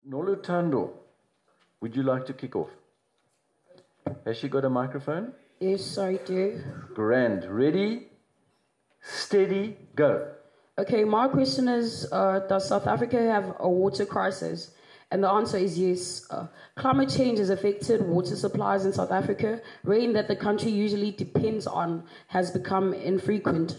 Noluthando, would you like to kick off? Has she got a microphone? Yes, I do. Grand. Ready, steady, go. Okay, my question is, does South Africa have a water crisis? And the answer is yes. Climate change has affected water supplies in South Africa. Rain that the country usually depends on has become infrequent.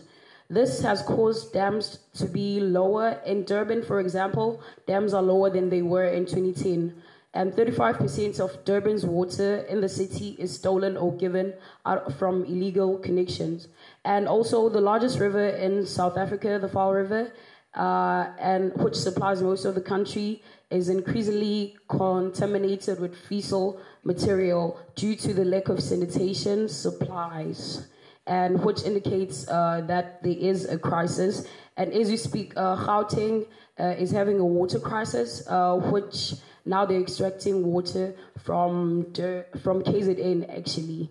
This has caused dams to be lower. In Durban, for example, dams are lower than they were in 2010. And 35% of Durban's water in the city is stolen or given out from illegal connections. And also the largest river in South Africa, the Vaal River, and which supplies most of the country, is increasingly contaminated with fecal material due to the lack of sanitation supplies, and which indicates that there is a crisis. And as we speak, Gauteng is having a water crisis, which now they're extracting water from KZN, actually.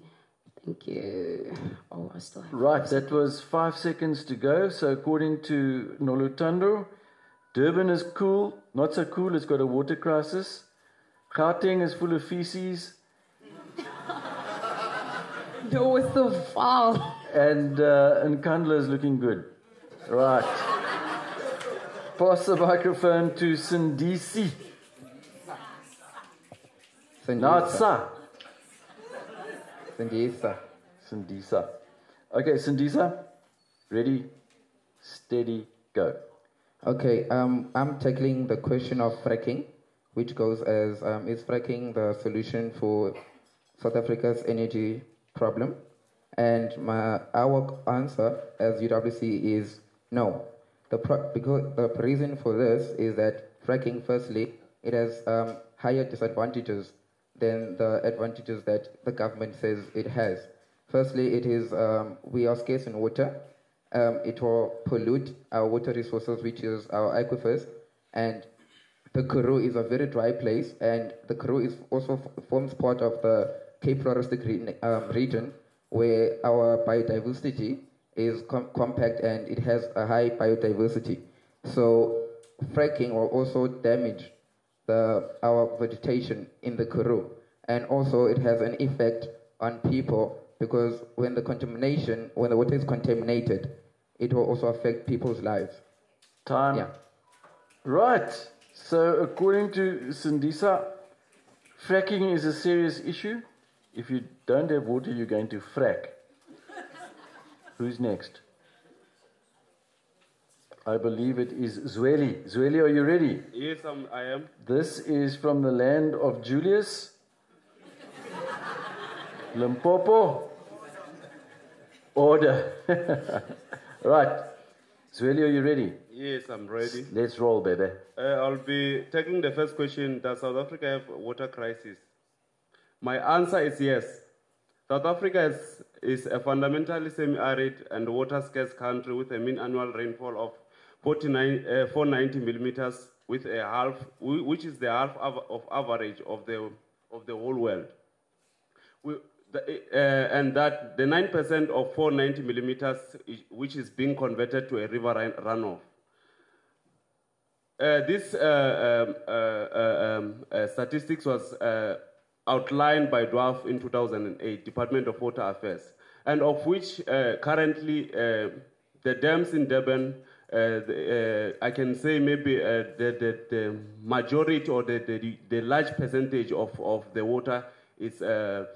Thank you. Oh, I still have... Right, that was 5 seconds to go. So according to Noluthando, Durban is cool, not so cool, it's got a water crisis. Gauteng is full of feces. No, with the foul. And Nkandla is looking good. Right. Pass the microphone to Sindisi. Natsa. Sindisa. Okay, Sindisa. Ready, steady, go. Okay, I'm tackling the question of fracking, which goes as, is fracking the solution for South Africa's energy problem? And our answer as UWC is no. Because the reason for this is that fracking, firstly, it has higher disadvantages than the advantages that the government says it has. Firstly, it is we are scarce in water. It will pollute our water resources, which is our aquifers, and the Karoo is a very dry place, and the Karoo is also forms part of the Cape Floristic region, where our biodiversity is compact and it has a high biodiversity. So fracking will also damage our vegetation in the Karoo, and also it has an effect on people, because when the water is contaminated, it will also affect people's lives. Time. Yeah. Right. So according to Sindisa, fracking is a serious issue. If you don't have water, you're going to frack. Who's next? I believe it is Zweli. Zweli, are you ready? Yes, I am. This is from the land of Julius. Limpopo. Order. Right. Zweli, are you ready? Yes, I'm ready. Let's roll, baby. I'll be taking the first question. Does South Africa have a water crisis? My answer is yes. South Africa is a fundamentally semi-arid and water-scarce country with a mean annual rainfall of 490 millimeters, which is the half of average of the whole world. And that the 9% of 490 millimeters, which is being converted to a river runoff. This statistics was outlined by DWAF in 2008, Department of Water Affairs, and of which currently the dams in Durban, I can say maybe the majority or the large percentage of the water is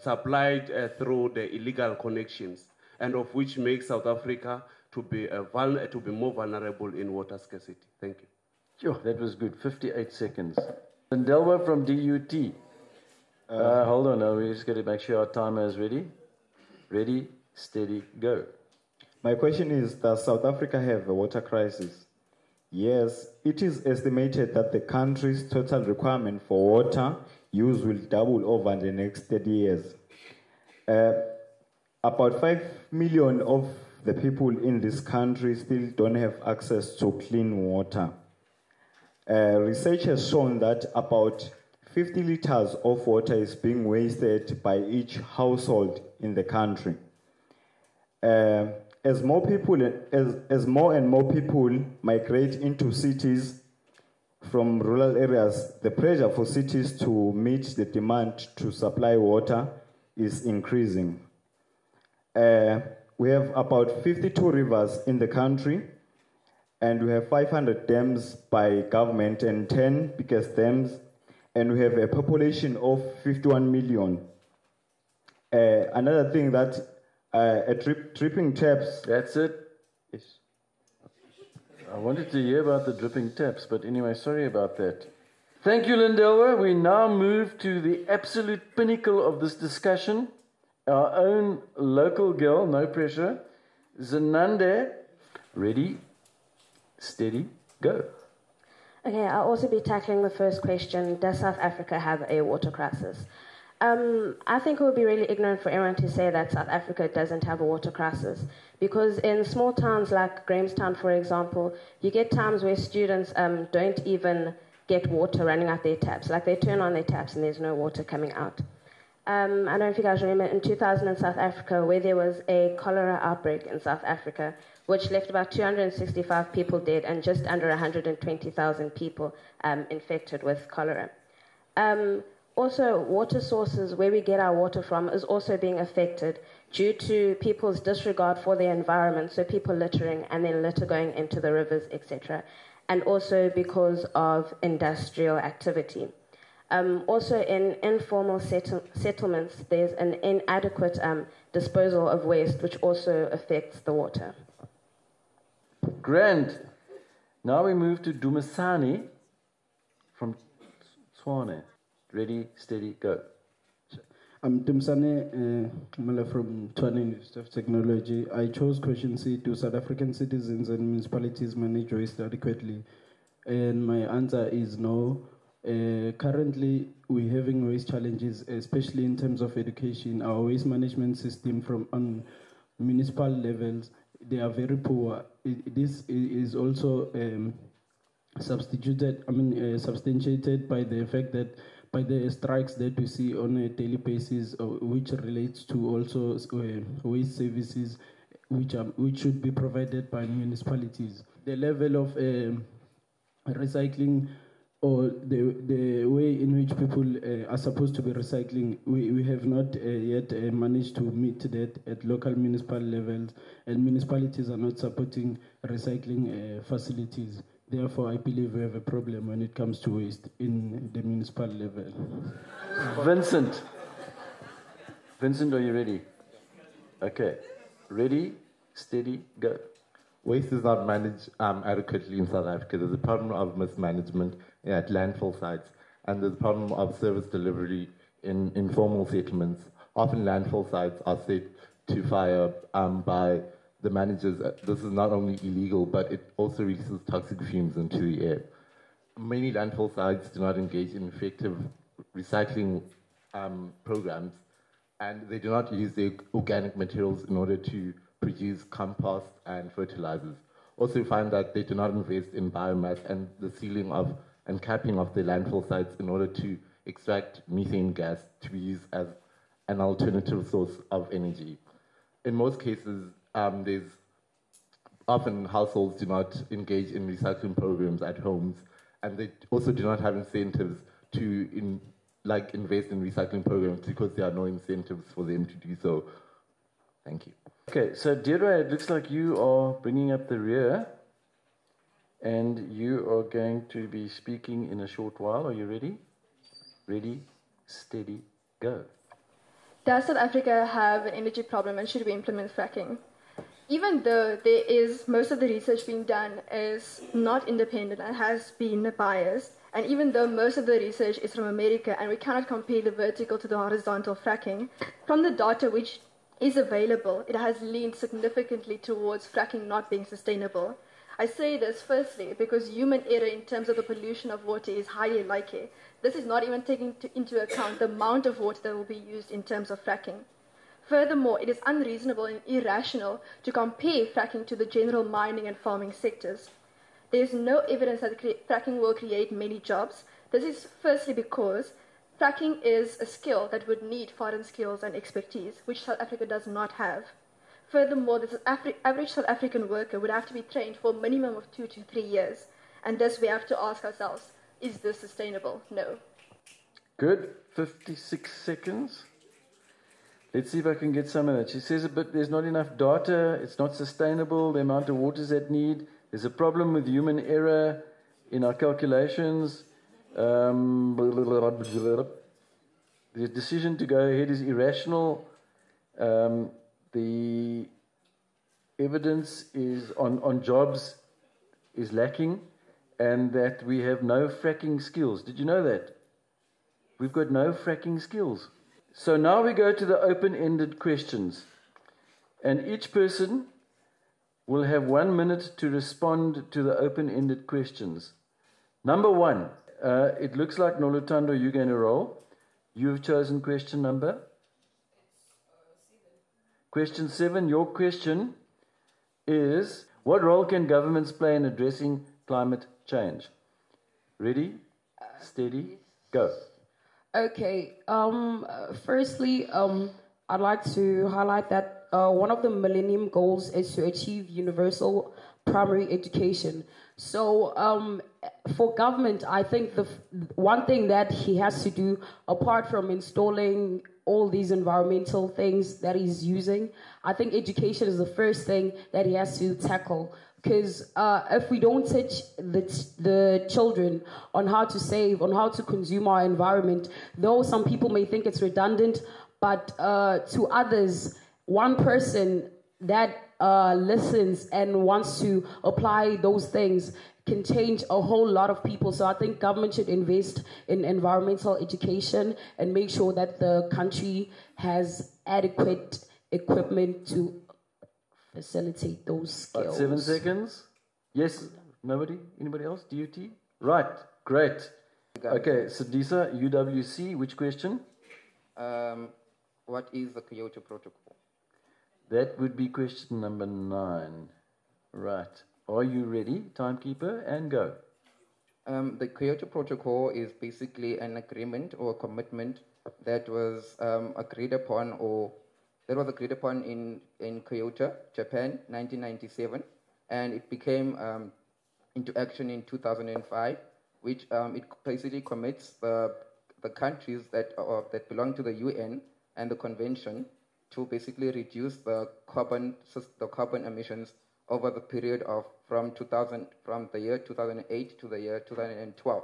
supplied through the illegal connections, and of which makes South Africa to be more vulnerable in water scarcity. Thank you. Sure, that was good. 58 seconds. Ndelwa from DUT. Hold on, now we just got to make sure our timer is ready. Ready, steady, go. My question is, does South Africa have a water crisis? Yes, it is estimated that the country's total requirement for water use will double over the next 30 years. About 5 million of the people in this country still don't have access to clean water. Research has shown that about 50 liters of water is being wasted by each household in the country. As more and more people migrate into cities, from rural areas, the pressure for cities to meet the demand to supply water is increasing. We have about 52 rivers in the country, and we have 500 dams by government and 10 biggest dams, and we have a population of 51 million. Another thing that dripping taps. That's it. Yes. I wanted to hear about the dripping taps, but anyway, sorry about that. Thank you, Lindelwa. We now move to the absolute pinnacle of this discussion. Our own local girl, no pressure, Zenande. Ready, steady, go. Okay, I'll also be tackling the first question. Does South Africa have a water crisis? I think it would be really ignorant for everyone to say that South Africa doesn't have a water crisis, because in small towns like Grahamstown, for example, you get times where students don't even get water running out their taps. Like, they turn on their taps and there's no water coming out. I don't know if you guys remember in 2000 in South Africa, where there was a cholera outbreak in South Africa, which left about 265 people dead and just under 120,000 people infected with cholera. Also, water sources, where we get our water from, is also being affected due to people's disregard for the environment, so people littering and then litter going into the rivers, etc. And also because of industrial activity. Also, in informal settlements, there's an inadequate disposal of waste, which also affects the water. Grand. Now we move to Dumisani from Swane. Ready, steady, go. I'm Dumisani Mala from Tshwane University of Technology. I chose question C. Do South African citizens and municipalities manage waste adequately? And my answer is no. Currently, we're having waste challenges, especially in terms of education. Our waste management system on municipal levels, they are very poor. This is also substantiated by the fact that by the strikes that we see on a daily basis, which relates to also waste services, which should be provided by municipalities. The level of recycling, or the way in which people are supposed to be recycling, we have not yet managed to meet that at local municipal levels, and municipalities are not supporting recycling facilities. Therefore, I believe we have a problem when it comes to waste in the municipal level. Vincent. Vincent, are you ready? Okay. Ready, steady, go. Waste is not managed adequately in South Africa. There's a problem of mismanagement at landfill sites, and there's a problem of service delivery in informal settlements. Often landfill sites are set to fire by the managers. This is not only illegal, but it also releases toxic fumes into the air. Many landfill sites do not engage in effective recycling programs, and they do not use the organic materials in order to produce compost and fertilizers. Also find that they do not invest in biomass and the sealing of and capping of the landfill sites in order to extract methane gas to be used as an alternative source of energy. In most cases, there's often households do not engage in recycling programs at homes, and they also do not have incentives to invest in recycling programs because there are no incentives for them to do so. Thank you. Okay, so Deirdre, it looks like you are bringing up the rear, and you are going to be speaking in a short while. Are you ready? Ready, steady, go. Does South Africa have an energy problem, and should we implement fracking? Even though there is most of the research being done is not independent and has been biased, and even though most of the research is from America and we cannot compare the vertical to the horizontal fracking, from the data which is available, it has leaned significantly towards fracking not being sustainable. I say this firstly because human error in terms of the pollution of water is highly likely. This is not even taking into account the amount of water that will be used in terms of fracking. Furthermore, it is unreasonable and irrational to compare fracking to the general mining and farming sectors. There is no evidence that fracking will create many jobs. This is firstly because fracking is a skill that would need foreign skills and expertise, which South Africa does not have. Furthermore, the average South African worker would have to be trained for a minimum of 2 to 3 years. And thus we have to ask ourselves, is this sustainable? No. Good. 56 seconds. Let's see if I can get some of that. She says, but there's not enough data. It's not sustainable. The amount of waters that need. There's a problem with human error in our calculations. The decision to go ahead is irrational. The evidence is on jobs is lacking, and that we have no fracking skills. Did you know that? We've got no fracking skills. So now we go to the open-ended questions. And each person will have 1 minute to respond to the open-ended questions. Number one, it looks like Nolutando, you're going to roll. You've chosen question number? Question 7, your question is, what role can governments play in addressing climate change? Ready, steady, go. Okay. Firstly, I'd like to highlight that one of the Millennium Goals is to achieve universal primary education. So, for government, I think the one thing that he has to do, apart from installing all these environmental things that he's using, I think education is the first thing that he has to tackle. Because if we don't teach the children on how to save, on how to consume our environment, though some people may think it's redundant, but to others, one person that listens and wants to apply those things can change a whole lot of people. So I think government should invest in environmental education and make sure that the country has adequate equipment to facilitate those skills. 7 seconds. Yes? Nobody? Anybody else? DUT? Right. Great. Okay, Sadisa, UWC, which question? What is the Kyoto Protocol? That would be question number 9. Right. Are you ready, timekeeper? And go. The Kyoto Protocol is basically an agreement or a commitment that was agreed upon in Kyoto, Japan, 1997, and it became into action in 2005, which it basically commits the countries that belong to the UN and the convention to basically reduce the carbon emissions over the period of from the year 2008 to the year 2012.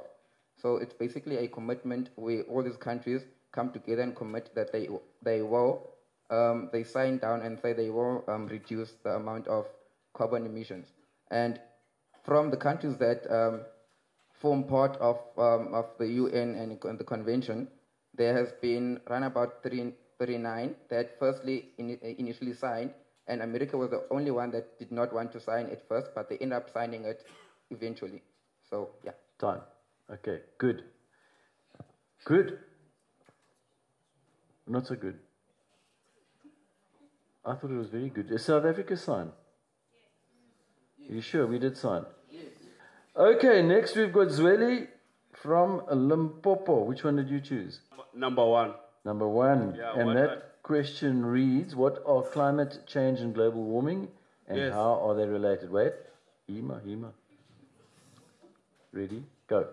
So it's basically a commitment where all these countries come together and commit that they sign down and say they will reduce the amount of carbon emissions. And from the countries that form part of the UN and the convention, there has been around about 39 that firstly initially signed, and America was the only one that did not want to sign it first, but they ended up signing it eventually. So, yeah. Time. Okay, good. Good. Not so good. I thought it was very good. Is South Africa signed? Yes. Are you sure we did sign? Yes. Okay, next we've got Zweli from Limpopo. Which one did you choose? Number 1. Number 1. Yeah, and that question reads, what are climate change and global warming, and how are they related? Wait. Hima. Ready? Go.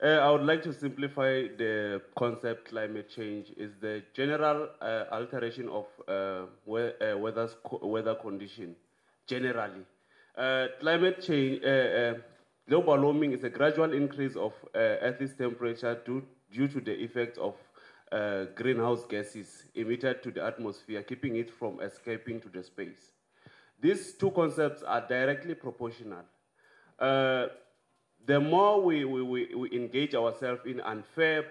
I would like to simplify the concept. Climate change is the general alteration of weather condition, generally. Climate change, global warming is a gradual increase of Earth's temperature due to the effect of greenhouse gases emitted to the atmosphere, keeping it from escaping to the space. These two concepts are directly proportional. The more we engage ourselves in unfair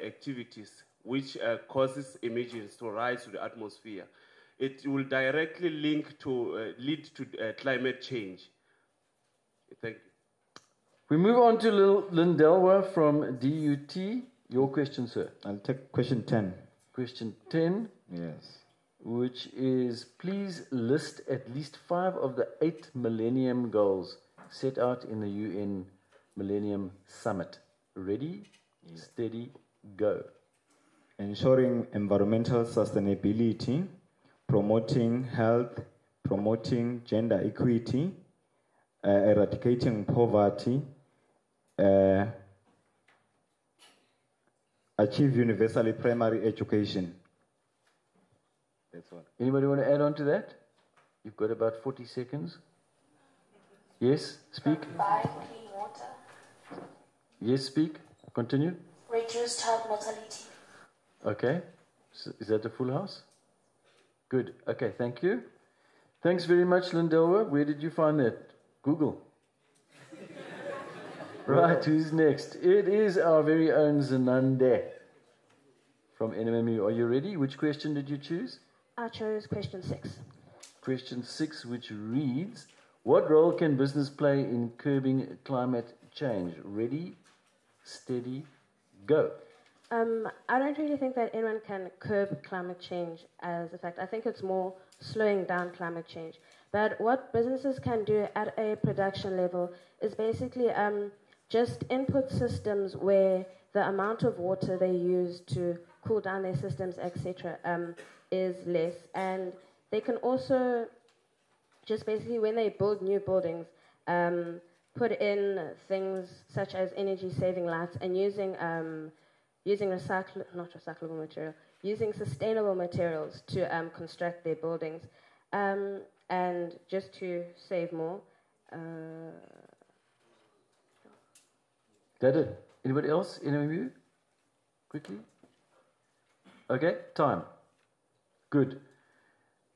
activities, which causes emissions to rise to the atmosphere, it will directly lead to climate change. Thank you. We move on to Lindelwa from DUT. Your question, sir. I'll take question 10. Question 10. Yes. Which is, please list at least 5 of the 8 Millennium Goals set out in the UN Millennium Summit. Ready, steady, go. Ensuring environmental sustainability, promoting health, promoting gender equity, eradicating poverty, achieve universally primary education. That's all. Anybody want to add on to that? You've got about 40 seconds. Yes, speak. Buy clean water. Yes, speak. Continue. Reduce child mortality. Okay. So is that the full house? Good. Okay, thank you. Thanks very much, Lindelwa. Where did you find that? Google. Right, who's next? It is our very own Zenande from NMMU. Are you ready? Which question did you choose? I chose question 6. Question 6, which reads, what role can business play in curbing climate change? Ready, steady, go. I don't really think that anyone can curb climate change as a fact. I think it's more slowing down climate change. But what businesses can do at a production level is basically just input systems where the amount of water they use to cool down their systems, etc., is less. And they can also just basically, when they build new buildings, put in things such as energy-saving lights and using using sustainable materials to construct their buildings, and just to save more. That it? Anybody else? Any of you? Quickly. Okay, time. Good.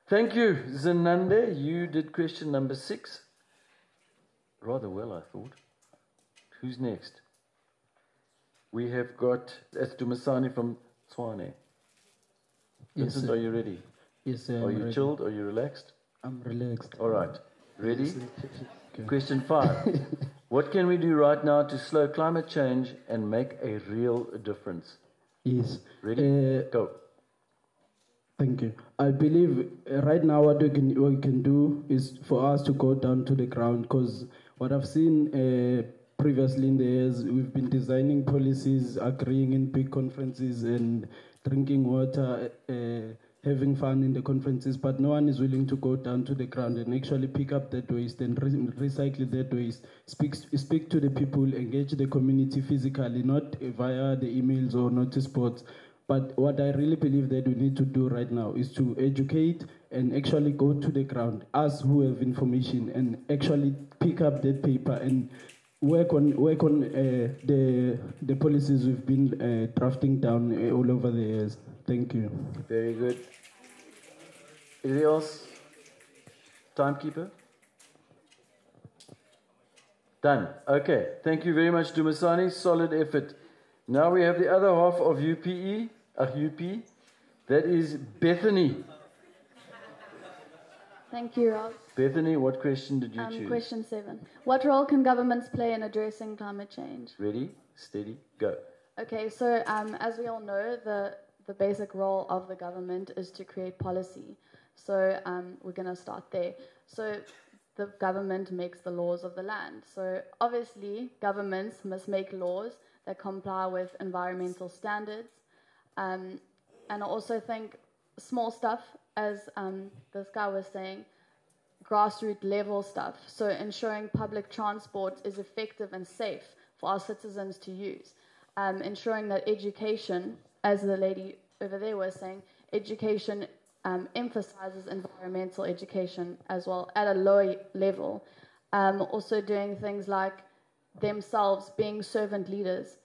Thank you, Zenande. You did question number 6. Rather well, I thought. Who's next? We have got Dumasani from Tswane. Yes, Vincent, are you ready? Yes, sir. Are you chilled? Are you relaxed? I'm relaxed. All right. Ready? Okay. Question 5. What can we do right now to slow climate change and make a real difference? Yes. Ready? Go. Thank you. I believe right now what we can do is for us to go down to the ground, because what I've seen previously in the years, we've been designing policies, agreeing in big conferences and drinking water, having fun in the conferences, but no one is willing to go down to the ground and actually pick up that waste and recycle that waste. Speak to the people, engage the community physically, not via the emails or notice boards. But what I really believe that we need to do right now is to educate and actually go to the ground, us who have information, and actually pick up that paper and work on the policies we've been drafting down all over the years. Thank you. Very good. Anything else? Timekeeper? Done. Okay. Thank you very much, Dumasani. Solid effort. Now we have the other half of UPE, UP. That is Bethany. Thank you, Rob. Bethany, what question did you choose? Question 7. What role can governments play in addressing climate change? Ready, steady, go. Okay, so as we all know, the basic role of the government is to create policy. So we're going to start there. So the government makes the laws of the land. So obviously, governments must make laws that comply with environmental standards. And I also think small stuff, as this guy was saying, grassroots level stuff. So ensuring public transport is effective and safe for our citizens to use. Ensuring that education, as the lady over there was saying, education emphasizes environmental education as well at a low level. Also doing things like themselves being servant leaders.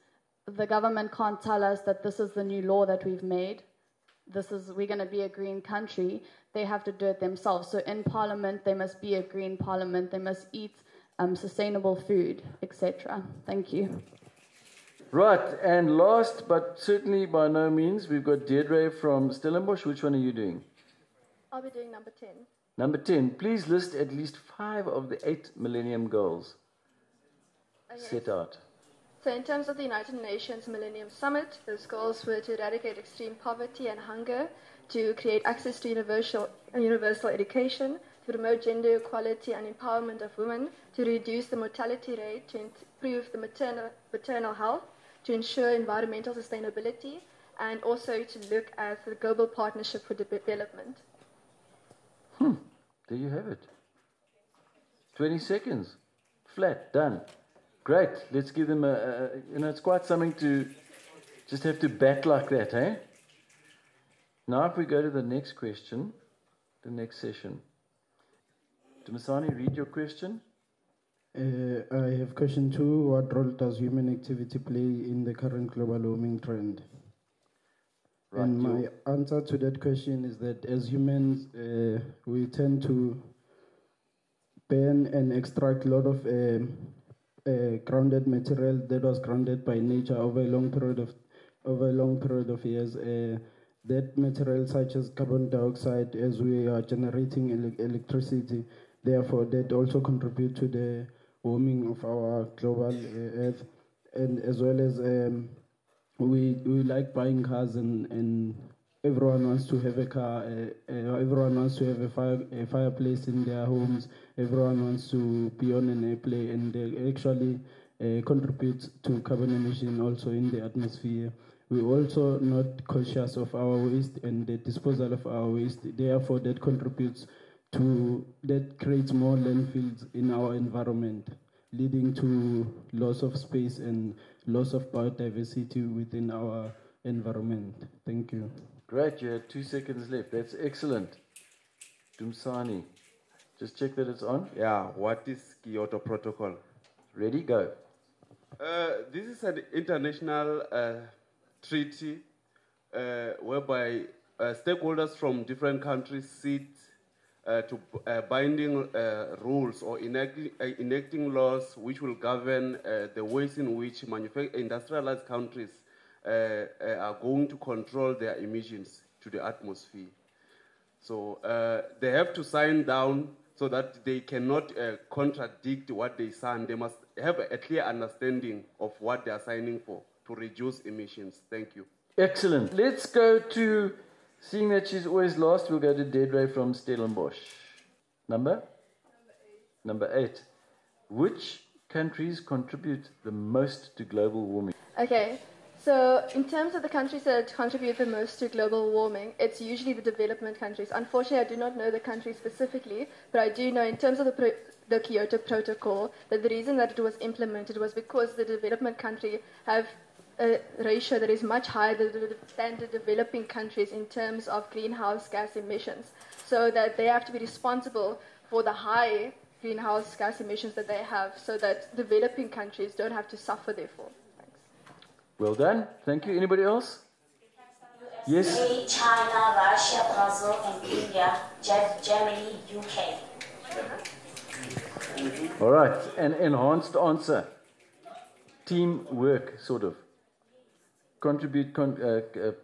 The government can't tell us that this is the new law that we've made. We're going to be a green country. They have to do it themselves. So in parliament, they must be a green parliament. They must eat sustainable food, etc. Thank you. Right, and last but certainly by no means, we've got Deirdre from Stellenbosch. Which one are you doing? I'll be doing number 10. Number 10. Please list at least 5 of the 8 Millennium Goals set out. So in terms of the United Nations Millennium Summit, those goals were to eradicate extreme poverty and hunger, to create access to universal education, to promote gender equality and empowerment of women, to reduce the mortality rate, to improve the maternal health, to ensure environmental sustainability, and also to look at the Global Partnership for Development. There you have it. 20 seconds. Flat, done. Great. Let's give them it's quite something to just have to bat like that, eh? Now if we go to the next question, the next session. Dumisani, read your question. I have question 2. What role does human activity play in the current global warming trend? Right, and my answer to that question is that as humans, we tend to burn and extract a lot of grounded material that was grounded by nature over a long period of years. That material, such as carbon dioxide, as we are generating electricity, therefore that also contribute to the warming of our global Earth, and as well as we like buying cars, and everyone wants to have a car. Everyone wants to have a fireplace in their homes. Everyone wants to be on an airplane, and they actually contribute to carbon emission also in the atmosphere. We're also not conscious of our waste and the disposal of our waste. Therefore, that creates more landfills in our environment, leading to loss of space and loss of biodiversity within our environment. Thank you. Great, you had 2 seconds left. That's excellent. Dumsani, just check that it's on. Yeah, what is Kyoto Protocol? Ready, go. This is an international treaty whereby stakeholders from different countries sit to binding rules or enacting laws which will govern the ways in which industrialized countries are going to control their emissions to the atmosphere. So they have to sign down so that they cannot contradict what they sign. They must have a clear understanding of what they are signing for to reduce emissions. Thank you. Excellent. Let's go to, seeing that she's always last, we'll go to Dedray from Stellenbosch. Number 8. Which countries contribute the most to global warming? Okay, so in terms of the countries that contribute the most to global warming, it's usually the development countries. Unfortunately, I do not know the country specifically, but I do know in terms of the Kyoto Protocol that the reason that it was implemented was because the development country have a ratio that is much higher than the developing countries in terms of greenhouse gas emissions, so that they have to be responsible for the high greenhouse gas emissions that they have, so that developing countries don't have to suffer therefore. Thanks. Well done. Thank you. Anybody else? Yes? China, Russia, Brazil, and India, Germany, UK. All right. An enhanced answer. Teamwork, sort of. Contribute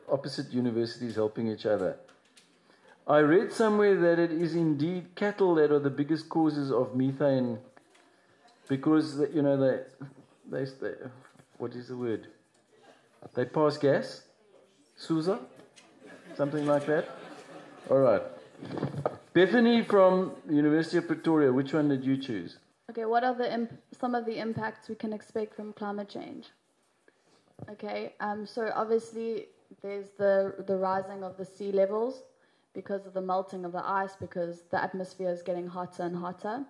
opposite universities helping each other. I read somewhere that it is indeed cattle that are the biggest causes of methane, because they what is the word? They pass gas, Susa, something like that. All right. Bethany from the University of Pretoria. Which one did you choose? Okay, what are some of the impacts we can expect from climate change? Okay, so obviously there's the rising of the sea levels because of the melting of the ice, because the atmosphere is getting hotter and hotter.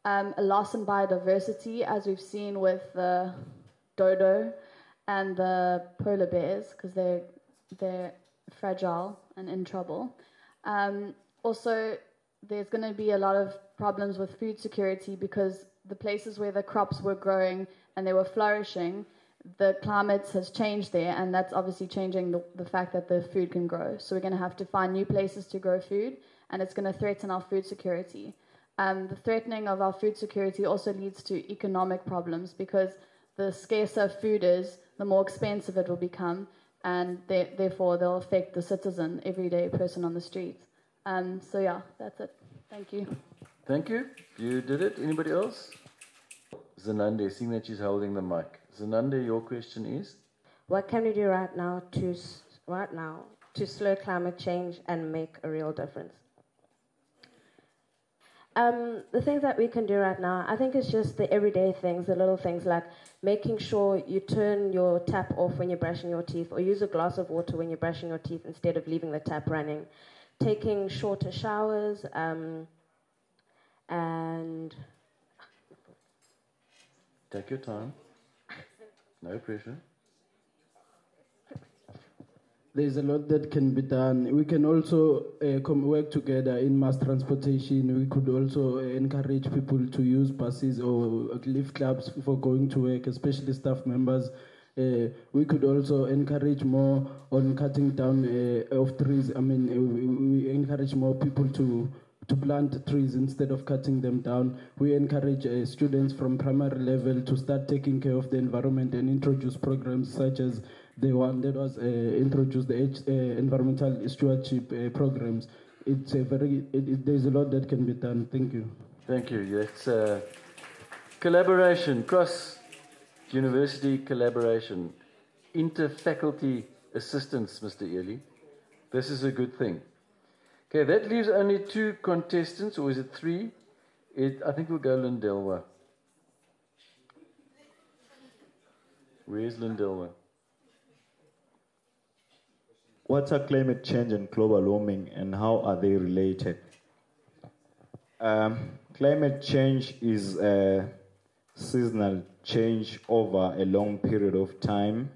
A loss in biodiversity, as we've seen with the dodo and the polar bears, because they're fragile and in trouble. Also, there's going to be a lot of problems with food security, because the places where the crops were growing and they were flourishing, the climate has changed there, and that's obviously changing the fact that the food can grow. So we're going to have to find new places to grow food, and it's going to threaten our food security. The threatening of our food security also leads to economic problems, because the scarcer food is, the more expensive it will become, and therefore they'll affect the citizen, everyday person on the streets. So yeah, that's it. Thank you. Thank you. You did it. Anybody else? Zanande, seeing that she's holding the mic. Zanande, your question is? What can we do right now to slow climate change and make a real difference? The things that we can do right now, I think it's just the everyday things, the little things, like making sure you turn your tap off when you're brushing your teeth, or use a glass of water when you're brushing your teeth instead of leaving the tap running. Taking shorter showers, and Take your time. No pressure. There's a lot that can be done. We can also work together in mass transportation. We could also encourage people to use buses or lift clubs for going to work, especially staff members. We could also encourage more on cutting down of trees. I mean, we encourage more people to plant trees instead of cutting them down. We encourage students from primary level to start taking care of the environment and introduce programs such as the one that was introduced, the environmental stewardship programs. It's there's a lot that can be done. Thank you. Thank you. It's collaboration, cross-university collaboration, inter-faculty assistance, Mr. Ely. This is a good thing. Okay, that leaves only 2 contestants, or is it 3? I think we'll go Lindelwa. Where's Lindelwa? What are climate change and global warming, and how are they related? Climate change is a seasonal change over a long period of time,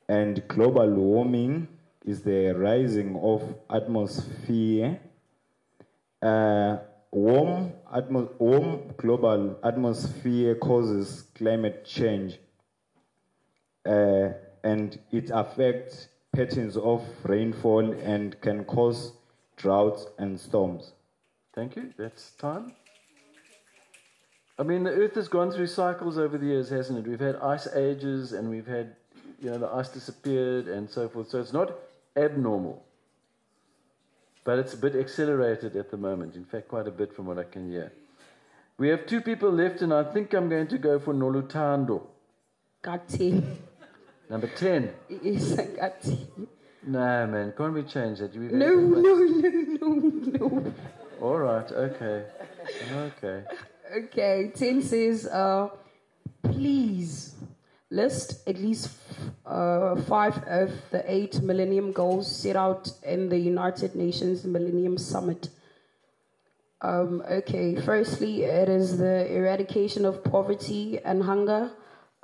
and global warming is the rising of atmosphere. Warm global atmosphere causes climate change, and it affects patterns of rainfall and can cause droughts and storms. Thank you. That's time. I mean, the Earth has gone through cycles over the years, hasn't it? We've had ice ages, and we've had, the ice disappeared and so forth. So it's not abnormal, but it's a bit accelerated at the moment. In fact, quite a bit from what I can hear. We have 2 people left, and I think I'm going to go for Nolutando. Got 10. Number 10. Yes, I got 10. No, man, can't we change that? No. All right, okay. Okay, 10 says, please list at least 5 of the 8 Millennium Goals set out in the United Nations Millennium Summit. Okay, firstly, it is the eradication of poverty and hunger.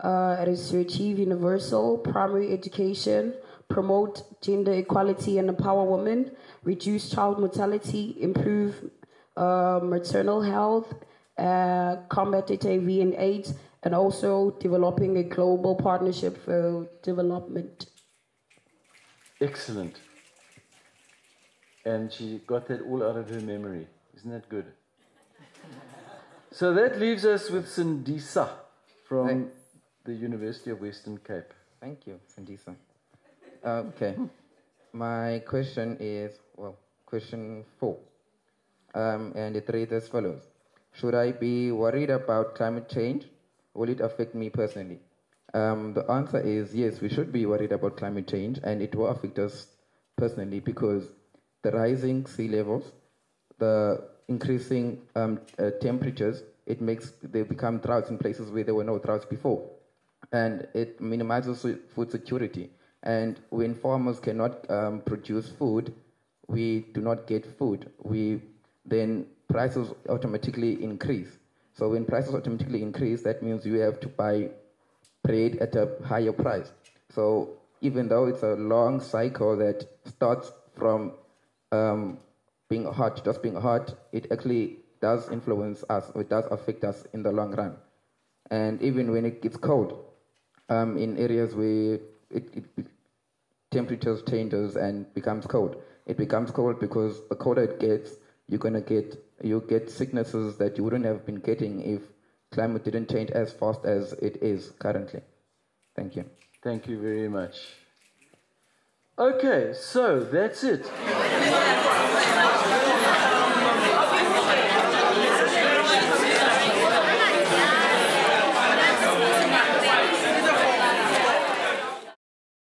It is to achieve universal primary education, promote gender equality and empower women, reduce child mortality, improve maternal health, combat HIV and AIDS, and also developing a global partnership for development. Excellent. And she got that all out of her memory. Isn't that good? So that leaves us with Sindisa from the University of Western Cape. Thank you, Sindisa. Okay. My question is, question 4. And it reads as follows. Should I be worried about climate change? Will it affect me personally? The answer is yes, we should be worried about climate change, and it will affect us personally because the rising sea levels, the increasing temperatures, they become droughts in places where there were no droughts before. And it minimizes food security. And when farmers cannot produce food, we do not get food. Then prices automatically increase. So when prices automatically increase, that means you have to buy bread at a higher price. So even though it's a long cycle that starts from being hot, just being hot, it actually does influence us, or it does affect us in the long run. And even when it gets cold, in areas where temperatures changes and becomes cold, it becomes cold because the colder it gets, you get sicknesses that you wouldn't have been getting if climate didn't change as fast as it is currently. Thank you. Thank you very much. Okay, so that's it.